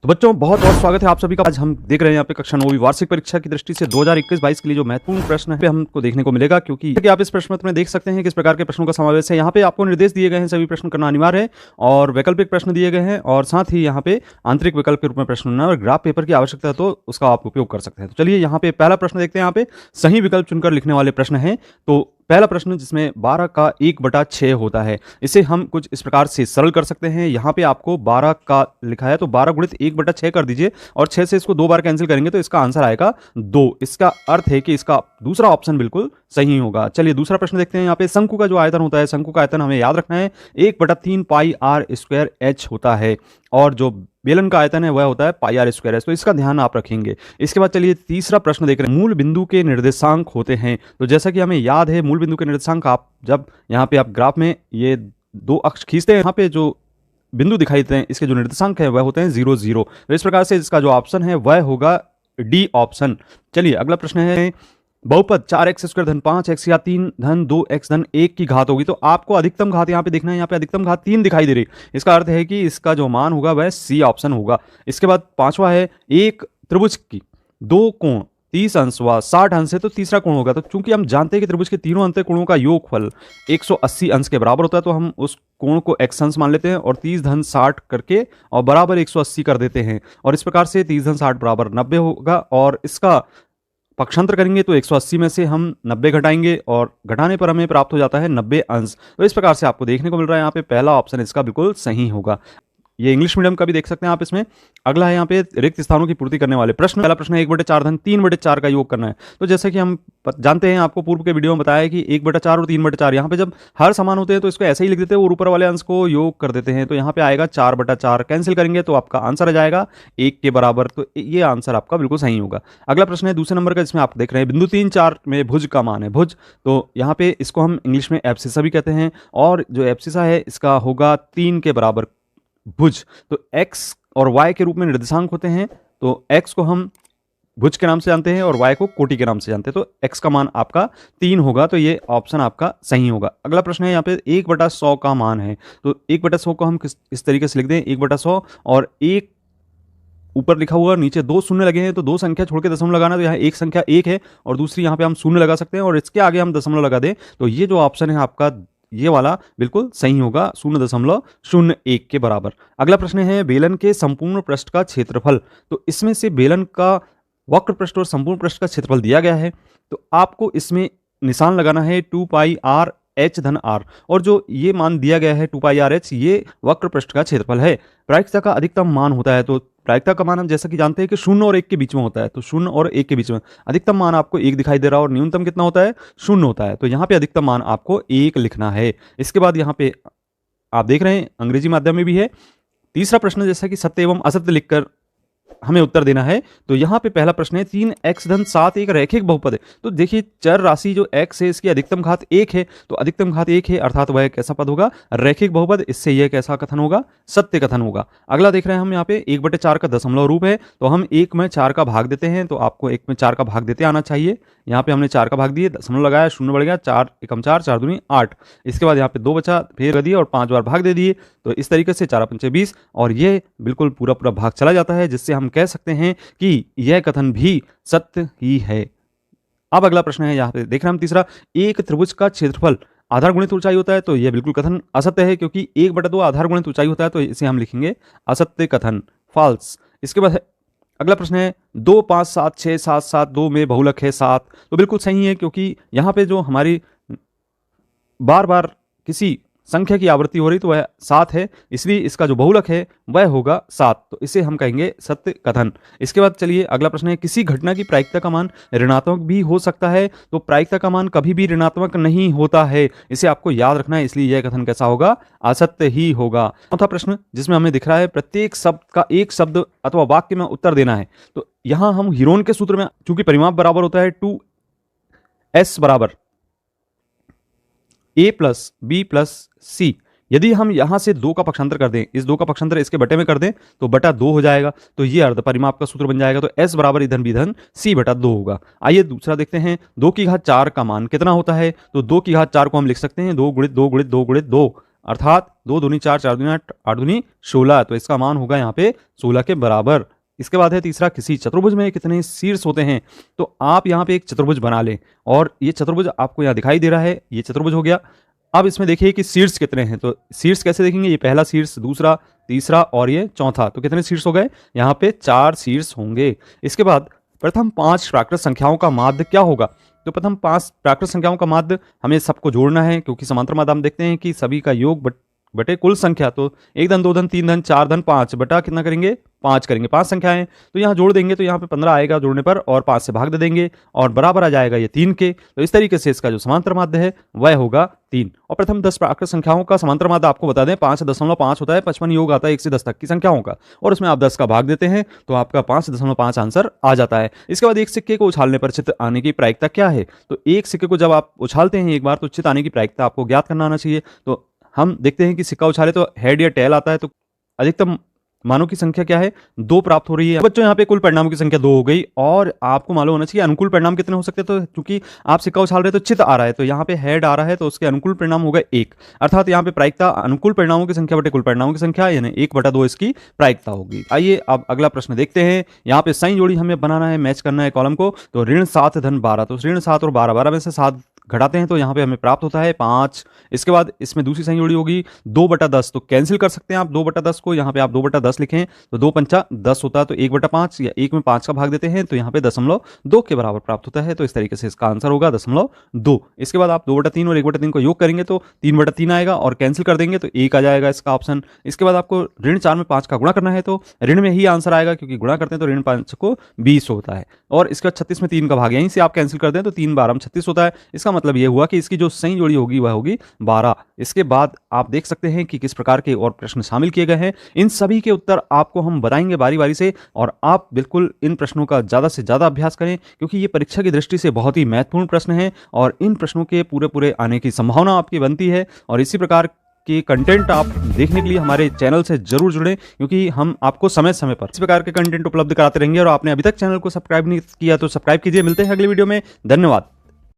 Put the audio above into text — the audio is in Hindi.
तो बच्चों बहुत बहुत स्वागत है आप सभी का। आज हम देख रहे हैं यहाँ पे कक्षा 9वीं वार्षिक परीक्षा की दृष्टि से 2021-22 के लिए जो महत्वपूर्ण प्रश्न है हमको देखने को मिलेगा, क्योंकि आप इस प्रश्न पत्र में देख सकते हैं किस प्रकार के प्रश्नों का समावेश है। यहाँ पे आपको निर्देश दिए गए हैं, सभी प्रश्न करना अनिवार्य है और वैकल्पिक प्रश्न दिए गए हैं और साथ ही यहाँ पे आंतरिक विकल्प के रूप में प्रश्न और ग्राफ पेपर की आवश्यकता है तो उसका आप उपयोग कर सकते हैं। तो चलिए यहाँ पे पहला प्रश्न देखते हैं। यहाँ पे सही विकल्प चुनकर लिखने वाले प्रश्न है। तो पहला प्रश्न जिसमें 12 का 1/6 होता है, इसे हम कुछ इस प्रकार से सरल कर सकते हैं। यहाँ पे आपको 12 का लिखा है तो 12 गुणित 1/6 कर दीजिए और 6 से इसको 2 बार कैंसिल करेंगे तो इसका आंसर आएगा 2। इसका अर्थ है कि इसका दूसरा ऑप्शन बिल्कुल सही होगा। चलिए दूसरा प्रश्न देखते हैं। यहाँ पे शंकु का जो आयतन होता है, शंकु का आयतन हमें याद रखना है 1/3 पाई आर स्क्वायर एच होता है और जो बेलन का आयतन है वह होता है पाई आर स्क्वायर एच। तो इसका ध्यान आप रखेंगे। इसके बाद चलिए तीसरा प्रश्न देख रहे हैं। मूल बिंदु के निर्देशांक होते हैं। तो जैसा कि हमें याद है मूल बिंदु के निर्देशांक आप जब यहाँ पे आप ग्राफ में ये दो अक्ष खींचते हैं, यहाँ पे जो बिंदु दिखाई देते हैं इसके जो निर्देशांक है वह होते हैं 0 0। तो इस प्रकार से इसका जो ऑप्शन है वह होगा डी ऑप्शन। चलिए अगला प्रश्न है बहुपद 4x² धन 5x या 3 धन 2x धन 1 की घात होगी। तो आपको अधिकतम घात यहाँ पे देखना है। यहाँ पे अधिकतम घात 3 दिखाई दे रही। इसका अर्थ है कि इसका जो मान होगा वह सी ऑप्शन होगा। इसके बाद पांचवा है एक त्रिभुज की दो कोण 30 अंश व 60 अंश है तो तीसरा कोण होगा। तो चूंकि हम जानते हैं कि त्रिभुज के तीनों अंत कोणों का योगफल 180 अंश के बराबर होता है तो हम उस कोण को x अंश मान लेते हैं और 30 धन 60 करके और बराबर 180 कर देते हैं और इस प्रकार से 30 धन 60 बराबर 90 होगा और इसका पक्षांतर करेंगे तो 180 में से हम 90 घटाएंगे और घटाने पर हमें प्राप्त हो जाता है 90 अंश। तो इस प्रकार से आपको देखने को मिल रहा है यहाँ पे पहला ऑप्शन इसका बिल्कुल सही होगा। ये इंग्लिश मीडियम का भी देख सकते हैं आप इसमें। अगला है यहाँ पे रिक्त स्थानों की पूर्ति करने वाले प्रश्न। पहला प्रश्न है 1/4 धन 3/4 का योग करना है। तो जैसे कि हम जानते हैं, आपको पूर्व के वीडियो में बताया है कि 1/4 और 3/4 यहाँ पे जब हर समान होते हैं तो इसको ऐसे ही लिख देते हैं और ऊपर वाले अंश को योग कर देते हैं। तो यहाँ पे आएगा 4/4, कैंसिल करेंगे तो आपका आंसर आ जाएगा 1 के बराबर। तो ये आंसर आपका बिल्कुल सही होगा। अगला प्रश्न है दूसरे नंबर का, जिसमें आप देख रहे हैं बिंदु 3 4 में भुज का मान है भुज। तो यहाँ पे इसको हम इंग्लिश में एब्सिसा भी कहते हैं और जो एब्सिसा है इसका होगा 3 के बराबर भुज। तो x और y के रूप में निर्देशांक होते हैं। तो x को हम भुज के नाम से जानते हैं और y को कोटि के नाम से जानते हैं। तो x का मान आपका 3 होगा। तो ये ऑप्शन आपका सही होगा। अगला प्रश्न है यहाँ पे 1/100 का मान है। तो 1/100 को हम इस तरीके से लिख दें 1/100 और एक ऊपर लिखा हुआ नीचे 2 शून्य लगे हैं तो 2 संख्या छोड़ के दशमलव लगाना। तो यहाँ एक संख्या 1 है और दूसरी यहाँ पे हम शून्य लगा सकते हैं और इसके आगे हम दशमलव लगा दें तो ये जो ऑप्शन है आपका ये वाला बिल्कुल सही होगा 0.01 के बराबर। अगला प्रश्न है बेलन के संपूर्ण पृष्ठ का क्षेत्रफल। तो इसमें से बेलन का वक्र पृष्ठ और संपूर्ण पृष्ठ का क्षेत्रफल दिया गया है तो आपको इसमें निशान लगाना है 2 पाई r h धन r और जो ये मान दिया गया है 2 पाई r h ये वक्र पृष्ठ का क्षेत्रफल है। प्रायिकता का अधिकतम मान होता है। तो प्रायिकता का मान हम जैसा कि जानते हैं कि 0 और 1 के बीच में होता है। तो 0 और 1 के बीच में अधिकतम मान आपको 1 दिखाई दे रहा है और न्यूनतम कितना होता है 0 होता है। तो यहाँ पे अधिकतम मान आपको 1 लिखना है। इसके बाद यहाँ पे आप देख रहे हैं अंग्रेजी माध्यम में भी है। तीसरा प्रश्न जैसा कि सत्य एवं असत्य लिखकर हमें उत्तर देना है। तो यहाँ पे पहला प्रश्न है 3x धन 7 एक रैखिक बहुपद है। तो देखिए चर राशि जो x है इसकी अधिकतम घात 1 है। तो अधिकतम घात 1 है अर्थात वह कैसा पद होगा रैखिक बहुपद। इससे यह कैसा कथन होगा सत्य कथन होगा। अगला देख रहे हैं हम यहाँ पे 1/4 का दशमलव रूप है। तो हम 1 में 4 का भाग देते हैं। तो आपको 1 में 4 का भाग देते आना चाहिए। यहाँ पे हमने 4 का भाग दिए, दशमलव लगाया, 0 बढ़ गया, 4 एकम 4 4 दूनी 8। इसके बाद यहाँ पे 2 बचा, फिर दिए और 5 बार भाग दे दिए। तो इस तरीके से 4 पंचे 20 और ये बिल्कुल पूरा पूरा भाग चला जाता है, जिससे हम कह सकते हैं कि यह कथन भी सत्य ही है। अब अगला प्रश्न है यहाँ पे देख रहे हैं हम तीसरा, एक त्रिभुज का क्षेत्रफल आधार गुणित ऊंचाई होता है। तो यह बिल्कुल कथन असत्य है, क्योंकि 1/2 आधार गुणित ऊंचाई होता है। तो इसे हम लिखेंगे असत्य कथन, फॉल्स। इसके बाद अगला प्रश्न है 2 5 7 6 7 7 2 में बहुलक है 7। तो बिल्कुल सही है, क्योंकि यहाँ पे जो हमारी बार बार किसी संख्या की आवृत्ति हो रही तो वह 7 है, इसलिए इसका जो बहुलक है वह होगा 7। तो इसे हम कहेंगे सत्य कथन। इसके बाद चलिए अगला प्रश्न है किसी घटना की प्रायिकता का मान ऋणात्मक भी हो सकता है। तो प्रायिकता का मान कभी भी ऋणात्मक नहीं होता है, इसे आपको याद रखना है। इसलिए यह कथन कैसा होगा असत्य ही होगा। चौथा प्रश्न जिसमें हमें दिख रहा है प्रत्येक शब्द का एक शब्द अथवा वाक्य में उत्तर देना है। तो यहां हम हीरोन के सूत्र में चूंकि परिमाप बराबर होता है 2s बराबर a प्लस बी प्लस सी, यदि हम यहां से 2 का पक्षांतर कर दें, इस 2 का पक्षांतर इसके बटे में कर दें तो बटा 2 हो जाएगा। तो ये अर्ध परिमाप का सूत्र बन जाएगा। तो s बराबर इधन विधन c बटा 2 होगा। आइए दूसरा देखते हैं 2 की घात 4 का मान कितना होता है। तो 2 की घात 4 को हम लिख सकते हैं 2 गुणित 2 गुणित 2 गुणित 2 अर्थात 2 दूनी 4, 4 दूनी 8, 8 दूनी 16, तो इसका मान होगा यहाँ पे 16 के बराबर। इसके बाद है तीसरा, किसी चतुर्भुज में कितने शीर्ष होते हैं। तो आप यहाँ पे एक चतुर्भुज बना लें और ये चतुर्भुज आपको यहाँ दिखाई दे रहा है, ये चतुर्भुज हो गया। अब इसमें देखिए कि शीर्ष कितने हैं, तो शीर्ष कैसे देखेंगे, ये पहला शीर्ष, दूसरा, तीसरा और ये चौथा, तो कितने शीर्ष हो गए, यहाँ पे 4 शीर्ष होंगे। इसके बाद प्रथम 5 प्राकृत संख्याओं का माध्य क्या होगा। तो प्रथम 5 प्राकृत संख्याओं का माध्य हमें सबको जोड़ना है, क्योंकि समांतर माध्य हम देखते हैं कि सभी का योग बटे कुल संख्या, तो 1 धन 2 धन 3 धन 4 धन 5 बटा कितना करेंगे, 5 करेंगे। 5 संख्याएं तो यहाँ जोड़ देंगे, तो यहाँ पे 15 आएगा जोड़ने पर, और 5 से भाग दे देंगे और बराबर आ जाएगा ये 3 के। तो इस तरीके से इसका जो समांतर माध्य है वह होगा 3। और प्रथम 10 प्राकृत संख्याओं का समांतर माध्य आपको बता दें 5.5 होता है। 55 योग आता है 1 से 10 तक की संख्याओं का, और उसमें आप 10 का भाग देते हैं तो आपका 5.5 आंसर आ जाता है। इसके बाद एक सिक्के को उछालने पर चित्त आने की प्रायिकता क्या है। तो एक सिक्के को जब आप उछालते हैं एक बार, तो चित्त आने की प्रायिकता आपको ज्ञात करना आना चाहिए। तो हम देखते हैं कि सिक्का उछाले तो हेड या टेल आता है, तो अधिकतम मानों की संख्या क्या है, 2 प्राप्त हो रही है। बच्चों यहाँ पे कुल परिणामों की संख्या 2 हो गई, और आपको मालूम होना चाहिए अनुकूल परिणाम कितने हो सकते हैं। तो क्योंकि आप सिक्का उछाल रहे हैं तो चित्त आ रहा है, तो यहाँ पे हेड आ रहा है, तो उसके अनुकूल परिणाम होगा 1। अर्थात यहाँ पे प्रायिकता अनुकूल परिणामों की संख्या बटे कुल परिणामों की संख्या, यानी 1/2 इसकी प्रायिकता होगी। आइए अब अगला प्रश्न देखते हैं। यहाँ पे सही जोड़ी हमें बनाना है, मैच करना है कॉलम को। तो ऋण 7 धन 12, तो ऋण 7 और 12, 12 में से 7 घटाते हैं तो यहाँ पे हमें प्राप्त होता है 5। इसके बाद इसमें दूसरी संख्या जोड़ी होगी 2/10, तो कैंसिल कर सकते हैं आप 2/10 को, यहाँ पे आप 2/10 लिखें तो 2 पंचा 10 होता है, तो 1/5 या 1 में 5 का भाग देते हैं तो यहाँ पे 0.2 के बराबर प्राप्त होता है। तो इस तरीके से इसका आंसर होगा 0.2। इसके बाद आप 2/3 और 1/3 को योग करेंगे तो 3/3 आएगा, और कैंसिल कर देंगे तो 1 आ जाएगा इसका ऑप्शन। इसके बाद आपको ऋण 4 में 5 का गुणा करना है, तो ऋण में ही आंसर आएगा, क्योंकि गुणा करते हैं तो ऋण 5 को 20 होता है। और इसके बाद 36 में 3 का भाग, यहीं से आप कैंसिल कर दें तो 3 12 में 36 होता है। इसका मतलब ये हुआ कि इसकी जो सही जोड़ी होगी वह होगी 12। इसके बाद आप देख सकते हैं कि किस प्रकार के और प्रश्न शामिल किए गए हैं। इन सभी के उत्तर आपको हम बताएंगे बारी बारी से, और आप बिल्कुल इन प्रश्नों का ज़्यादा से ज़्यादा अभ्यास करें, क्योंकि ये परीक्षा की दृष्टि से बहुत ही महत्वपूर्ण प्रश्न हैं, और इन प्रश्नों के पूरे आने की संभावना आपकी बनती है। और इसी प्रकार के कंटेंट आप देखने के लिए हमारे चैनल से जरूर जुड़ें, क्योंकि हम आपको समय समय पर इस प्रकार के कंटेंट उपलब्ध कराते रहेंगे। और आपने अभी तक चैनल को सब्सक्राइब नहीं किया तो सब्सक्राइब कीजिए। मिलते हैं अगली वीडियो में, धन्यवाद।